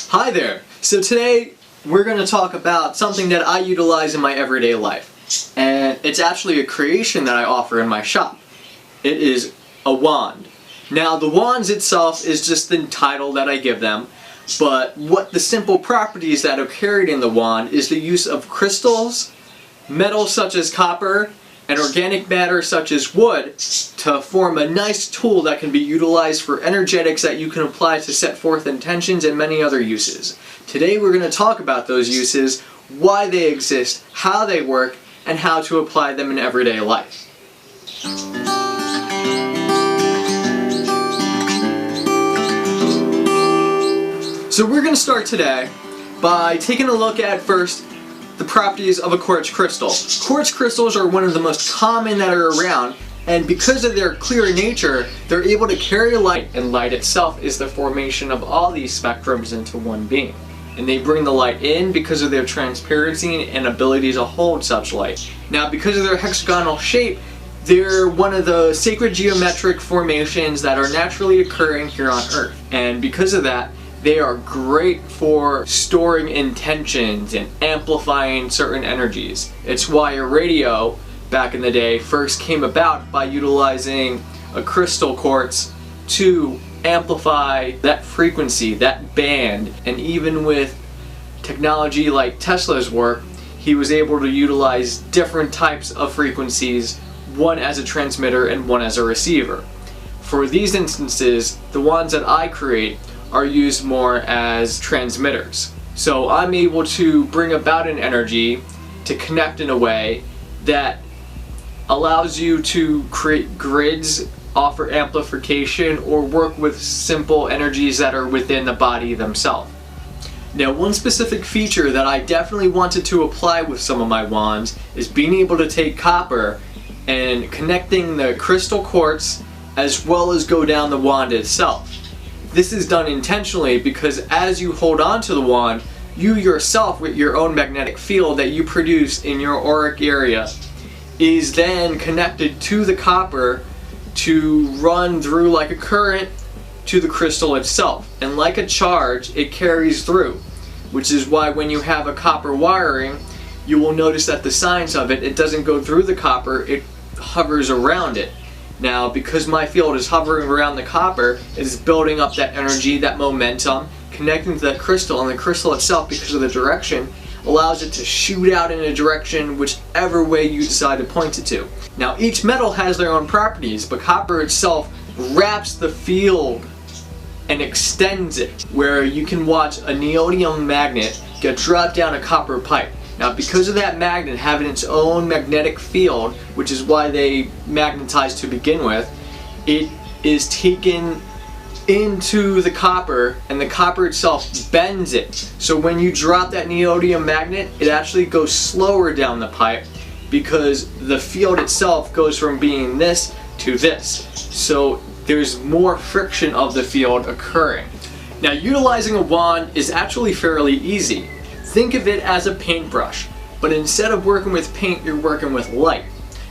Hi there! So today we're going to talk about something that I utilize in my everyday life. And it's actually a creation that I offer in my shop. It is a wand. Now the wands itself is just the title that I give them, but what the simple properties that are carried in the wand is the use of crystals, metals such as copper, and organic matter such as wood to form a nice tool that can be utilized for energetics that you can apply to set forth intentions and many other uses. Today we're going to talk about those uses, why they exist, how they work, and how to apply them in everyday life. So we're going to start today by taking a look at first the properties of a quartz crystal. Quartz crystals are one of the most common that are around, and because of their clear nature, they're able to carry light, and light itself is the formation of all these spectrums into one being. And they bring the light in because of their transparency and ability to hold such light. Now, because of their hexagonal shape, they're one of the sacred geometric formations that are naturally occurring here on Earth. And because of that, they are great for storing intentions and amplifying certain energies. It's why a radio back in the day first came about by utilizing a crystal quartz to amplify that frequency, that band. And even with technology like Tesla's work, he was able to utilize different types of frequencies, one as a transmitter and one as a receiver. For these instances, the ones that I create are used more as transmitters. So I'm able to bring about an energy to connect in a way that allows you to create grids, offer amplification, or work with simple energies that are within the body themselves. Now, one specific feature that I definitely wanted to apply with some of my wands is being able to take copper and connecting the crystal quartz as well as go down the wand itself. This is done intentionally because as you hold on to the wand, you yourself with your own magnetic field that you produce in your auric area is then connected to the copper to run through like a current to the crystal itself. And like a charge, it carries through, which is why when you have a copper wiring, you will notice that the signs of it doesn't go through the copper, it hovers around it. Now, because my field is hovering around the copper, it is building up that energy, that momentum, connecting to that crystal, and the crystal itself, because of the direction, allows it to shoot out in a direction whichever way you decide to point it to. Now, each metal has their own properties, but copper itself wraps the field and extends it, where you can watch a neodymium magnet get dropped down a copper pipe. Now, because of that magnet having its own magnetic field, which is why they magnetize to begin with, it is taken into the copper, and the copper itself bends it. So when you drop that neodymium magnet, it actually goes slower down the pipe because the field itself goes from being this to this. So there's more friction of the field occurring. Now, utilizing a wand is actually fairly easy. Think of it as a paintbrush, but instead of working with paint, you're working with light.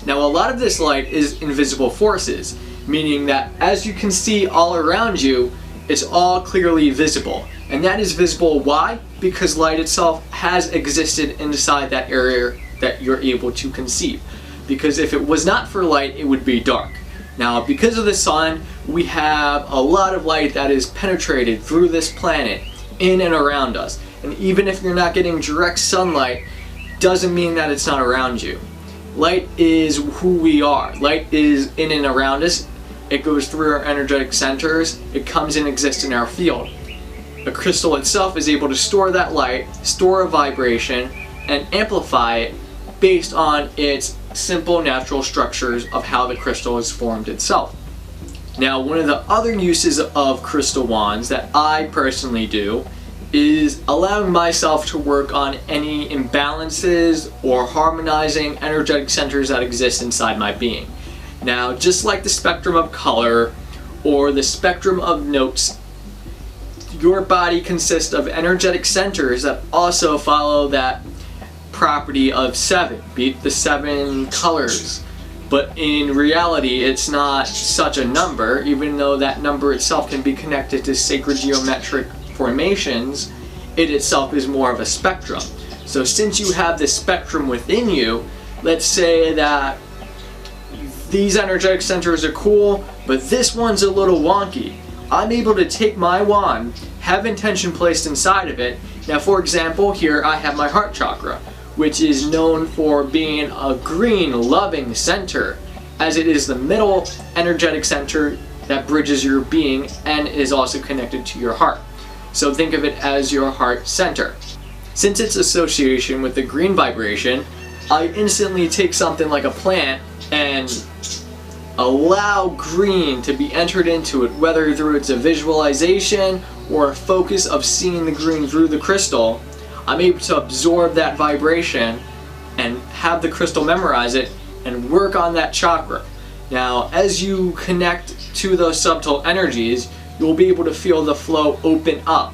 Now, a lot of this light is invisible forces, meaning that as you can see all around you, it's all clearly visible. And that is visible, why? Because light itself has existed inside that area that you're able to conceive. Because if it was not for light, it would be dark. Now, because of the sun, we have a lot of light that is penetrated through this planet, in and around us. And even if you're not getting direct sunlight, doesn't mean that it's not around you. Light is who we are. Light is in and around us. It goes through our energetic centers. It comes and exists in our field. The crystal itself is able to store that light, store a vibration, and amplify it based on its simple natural structures of how the crystal is formed itself. Now, one of the other uses of crystal wands that I personally do is allowing myself to work on any imbalances or harmonizing energetic centers that exist inside my being. Now, just like the spectrum of color or the spectrum of notes, your body consists of energetic centers that also follow that property of 7, be it the 7 colors. But in reality, it's not such a number, even though that number itself can be connected to sacred geometric formations, it itself is more of a spectrum. So since you have this spectrum within you, let's say that these energetic centers are cool, but this one's a little wonky. I'm able to take my wand, have intention placed inside of it. Now for example, here I have my heart chakra, which is known for being a green, loving center, as it is the middle energetic center that bridges your being and is also connected to your heart. So think of it as your heart center. Since its association with the green vibration, I instantly take something like a plant and allow green to be entered into it, whether through it's a visualization or a focus of seeing the green through the crystal. I'm able to absorb that vibration and have the crystal memorize it and work on that chakra. Now, as you connect to those subtle energies, you'll be able to feel the flow open up,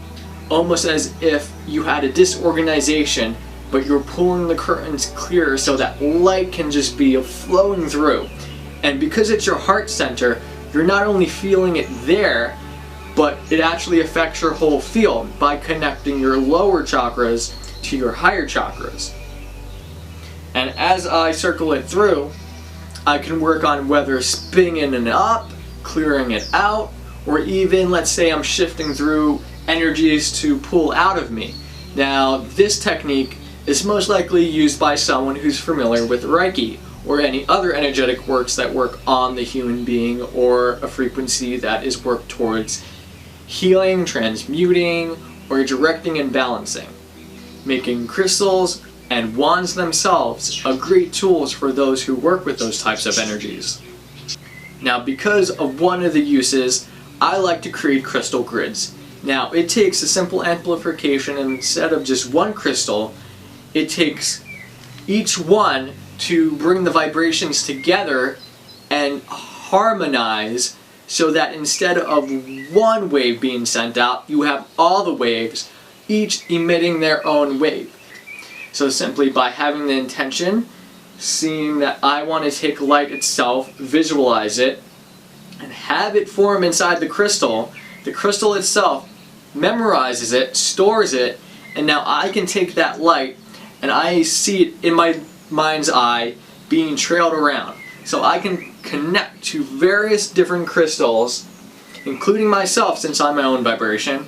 almost as if you had a disorganization, but you're pulling the curtains clear so that light can just be flowing through. And because it's your heart center, you're not only feeling it there, but it actually affects your whole field by connecting your lower chakras to your higher chakras. And as I circle it through, I can work on whether spinning in and up, clearing it out, or even let's say I'm shifting through energies to pull out of me. Now this technique is most likely used by someone who's familiar with Reiki or any other energetic works that work on the human being, or a frequency that is worked towards healing, transmuting, or directing and balancing, making crystals and wands themselves are great tools for those who work with those types of energies. Now because of one of the uses, I like to create crystal grids. Now it takes a simple amplification, and instead of just one crystal, it takes each one to bring the vibrations together and harmonize, so that instead of one wave being sent out, you have all the waves, each emitting their own wave. So simply by having the intention, seeing that I want to take light itself, visualize it, and have it form inside the crystal itself memorizes it, stores it, and now I can take that light and I see it in my mind's eye being trailed around. So I can connect to various different crystals, including myself since I'm my own vibration,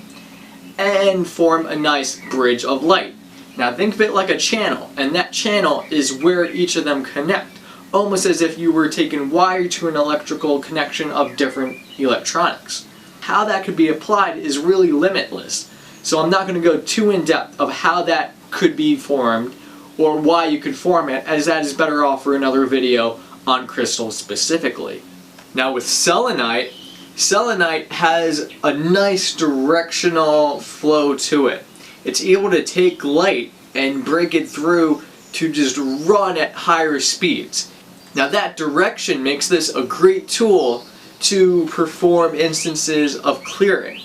and form a nice bridge of light. Now think of it like a channel, and that channel is where each of them connect, almost as if you were taking wire to an electrical connection of different electronics. How that could be applied is really limitless, so I'm not going to go too in depth of how that could be formed or why you could form it, as that is better off for another video on crystals specifically. Now with selenite, selenite has a nice directional flow to it. It's able to take light and break it through to just run at higher speeds. Now that direction makes this a great tool to perform instances of clearing.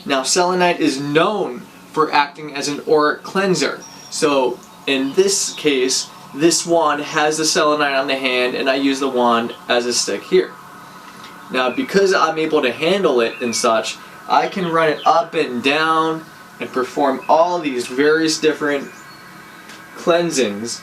Now selenite is known for acting as an auric cleanser. So in this case, this wand has the selenite on the hand, and I use the wand as a stick here. Now because I'm able to handle it and such, I can run it up and down and perform all these various different cleansings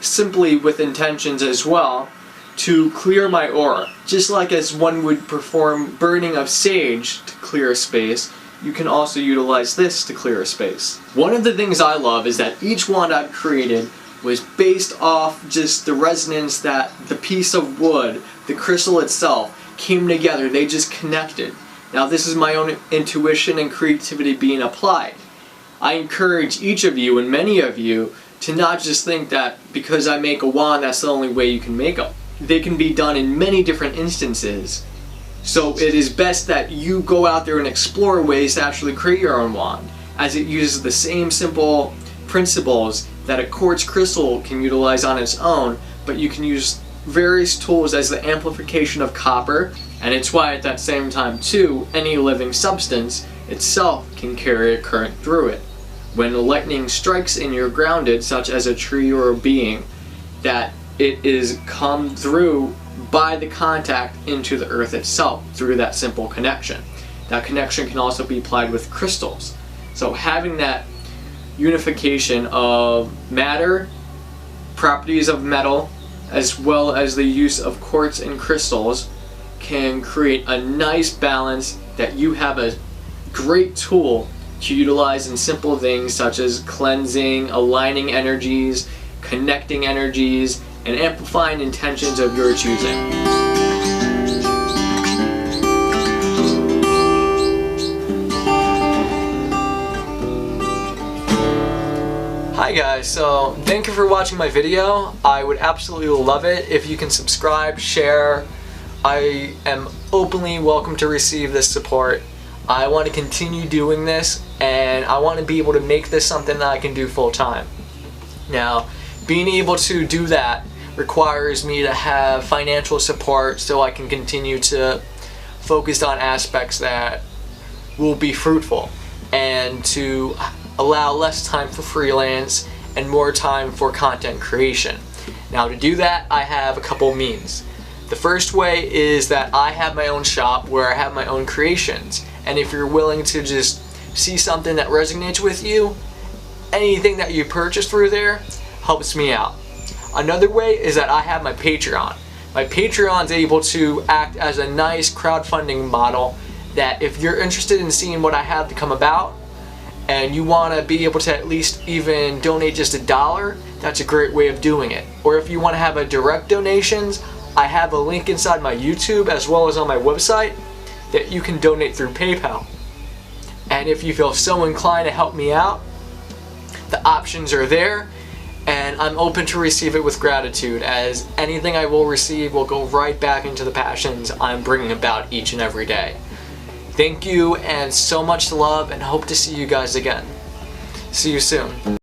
simply with intentions as well to clear my aura. Just like as one would perform burning of sage to clear a space, you can also utilize this to clear a space. One of the things I love is that each wand I've created was based off just the resonance that the piece of wood, the crystal itself, came together. They just connected. Now this is my own intuition and creativity being applied. I encourage each of you and many of you to not just think that because I make a wand that's the only way you can make them. They can be done in many different instances. So it is best that you go out there and explore ways to actually create your own wand, as it uses the same simple principles that a quartz crystal can utilize on its own, but you can use various tools as the amplification of copper, and it's why at that same time too, any living substance itself can carry a current through it. When lightning strikes and you're grounded, such as a tree or a being, that it is come through by the contact into the earth itself through that simple connection. that connection can also be applied with crystals. So having that unification of matter, properties of metal, as well as the use of quartz and crystals can create a nice balance that you have a great tool to utilize in simple things such as cleansing, aligning energies, connecting energies, and amplifying intentions of your choosing. Hi guys, so thank you for watching my video. I would absolutely love it if you can subscribe, share. I am openly welcome to receive this support. I want to continue doing this, and I want to be able to make this something that I can do full time. Now, being able to do that requires me to have financial support so I can continue to focus on aspects that will be fruitful, and to allow less time for freelance and more time for content creation. Now, to do that, I have a couple means. The first way is that I have my own shop where I have my own creations, and if you're willing to just see something that resonates with you, anything that you purchase through there helps me out. Another way is that I have my Patreon. My Patreon is able to act as a nice crowdfunding model that if you're interested in seeing what I have to come about and you want to be able to at least even donate just $1, that's a great way of doing it. Or if you want to have a direct donations, I have a link inside my YouTube as well as on my website that you can donate through PayPal. And if you feel so inclined to help me out, the options are there, and I'm open to receive it with gratitude, as anything I will receive will go right back into the passions I'm bringing about each and every day. Thank you, and so much love, and hope to see you guys again. See you soon.